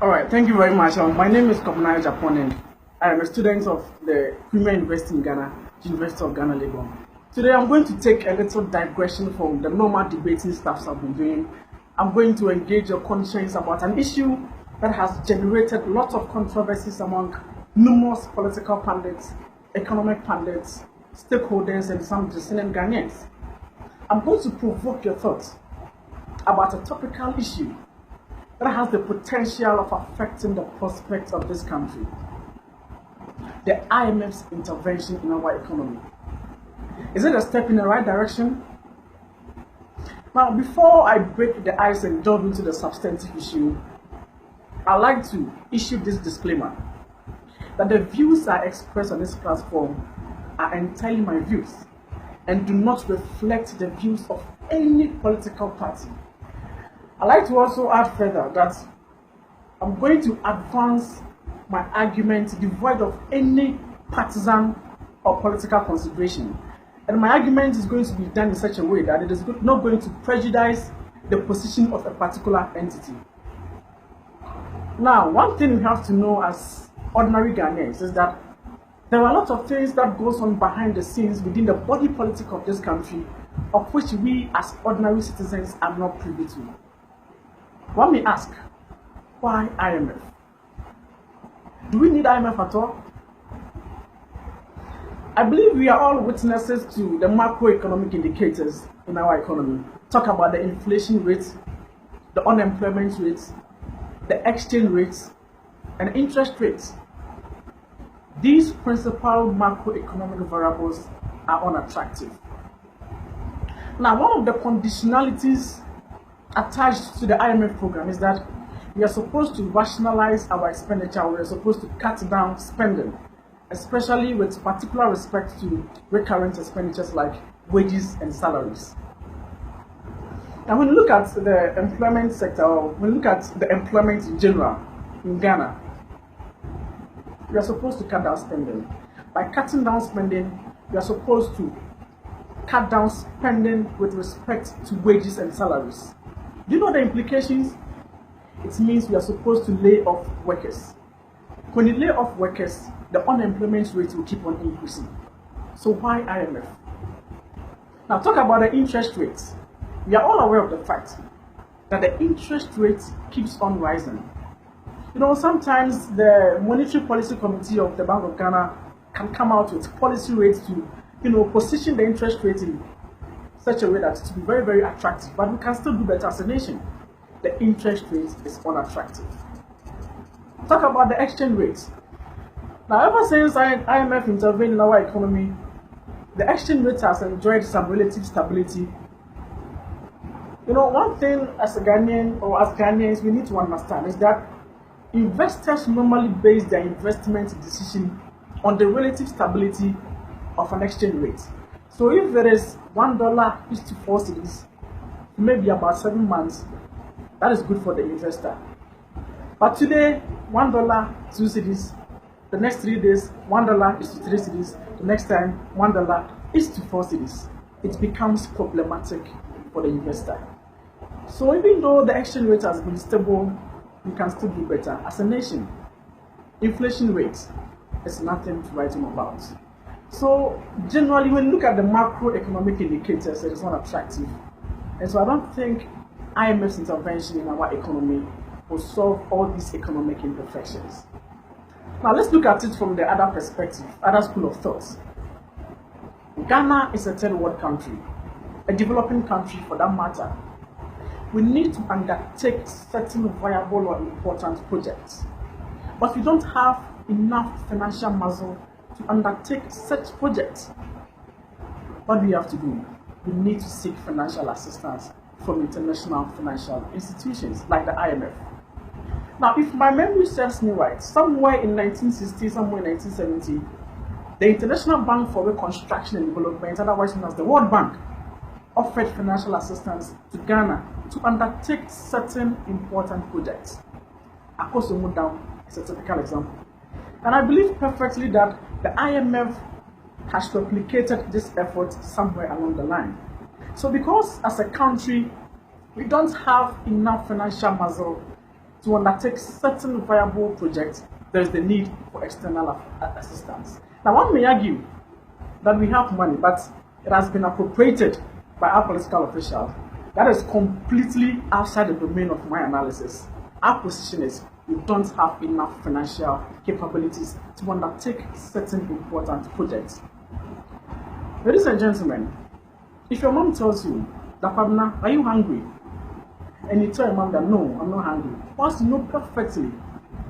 All right, thank you very much. My name is Kwabena Agyapong, and I am a student of the Premier University in Ghana, University of Ghana, Lagos. Today, I'm going to take a little digression from the normal debating stuff I've been doing. I'm going to engage your conscience about an issue that has generated lots of controversies among numerous political pundits, economic pundits, stakeholders, and some dissident Ghanaians. I'm going to provoke your thoughts about a topical issue that has the potential of affecting the prospects of this country: the IMF's intervention in our economy. Is it a step in the right direction? Now, before I break the ice and delve into the substantive issue, I'd like to issue this disclaimer that the views I express on this platform are entirely my views and do not reflect the views of any political party. I'd like to also add further that I'm going to advance my argument devoid of any partisan or political consideration. And my argument is going to be done in such a way that it is not going to prejudice the position of a particular entity. Now, one thing we have to know as ordinary Ghanaians is that there are a lot of things that goes on behind the scenes within the body politic of this country, of which we as ordinary citizens are not privy to. One may ask, why IMF? Do we need IMF at all? I believe we are all witnesses to the macroeconomic indicators in our economy. Talk about the inflation rate, the unemployment rates, the exchange rates, and interest rates. These principal macroeconomic variables are unattractive. Now, one of the conditionalities attached to the IMF program is that we are supposed to rationalize our expenditure. We are supposed to cut down spending, especially with particular respect to recurrent expenditures like wages and salaries. Now, when you look at the employment sector, or when you look at the employment in general in Ghana, we are supposed to cut down spending. By cutting down spending, we are supposed to cut down spending with respect to wages and salaries. Do you know the implications? It means we are supposed to lay off workers. When you lay off workers, the unemployment rate will keep on increasing. So why IMF? Now, talk about the interest rates. We are all aware of the fact that the interest rate keeps on rising. You know, sometimes the Monetary Policy Committee of the Bank of Ghana can come out with policy rates to, position the interest rate in such a way that it will be very, very attractive. But we can still do better as a nation. The interest rate is unattractive. Talk about the exchange rates. Now, ever since IMF intervened in our economy, the exchange rate has enjoyed some relative stability. One thing as a Ghanaian or as Ghanaians we need to understand is that investors normally base their investment decision on the relative stability of an exchange rate. So if there is $1 is to 4 cedis, maybe about 7 months, that is good for the investor. But today, $1, 2 cedis, the next 3 days, $1 is to 3 cedis, the next time, $1 is to 4 cedis. It becomes problematic for the investor. So even though the exchange rate has been stable, we can still do better as a nation. Inflation rate is nothing to write home about. So generally, when you look at the macroeconomic indicators, it is not attractive. And so I don't think IMF's intervention in our economy will solve all these economic imperfections. Now let's look at it from the other perspective, other school of thoughts. Ghana is a third world country, a developing country for that matter. We need to undertake certain viable or important projects, but we don't have enough financial muscle to undertake such projects. What do we have to do? We need to seek financial assistance from international financial institutions like the IMF. Now, if my memory serves me right, somewhere in 1960, somewhere in 1970, the International Bank for Reconstruction and Development, otherwise known as the World Bank, offered financial assistance to Ghana to undertake certain important projects. Akoso Down is a typical example. And I believe perfectly that the IMF has replicated this effort somewhere along the line. So because as a country we don't have enough financial muscle to undertake certain viable projects, there is the need for external assistance. Now, one may argue that we have money, but it has been appropriated by our political officials. That is completely outside the domain of my analysis. Our position is we don't have enough financial capabilities to undertake certain important projects. Ladies and gentlemen, if your mom tells you that, Kwabena, are you hungry? And you tell your mom that no, I'm not hungry. Once you know perfectly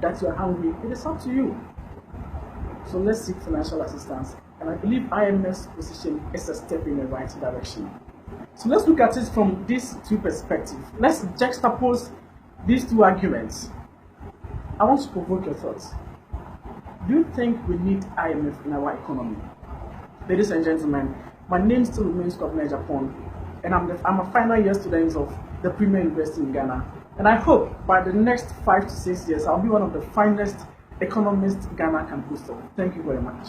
that you are hungry, it is up to you. So let's seek financial assistance. And I believe IMF's position is a step in the right direction. So let's look at it from these two perspectives. Let's juxtapose these two arguments. I want to provoke your thoughts. Do you think we need IMF in our economy? Ladies and gentlemen, my name still remains Kwabena Agyapong, and I'm a final year student of the Premier University in Ghana. And I hope by the next 5 to 6 years, I'll be one of the finest economists Ghana can boast of. Thank you very much.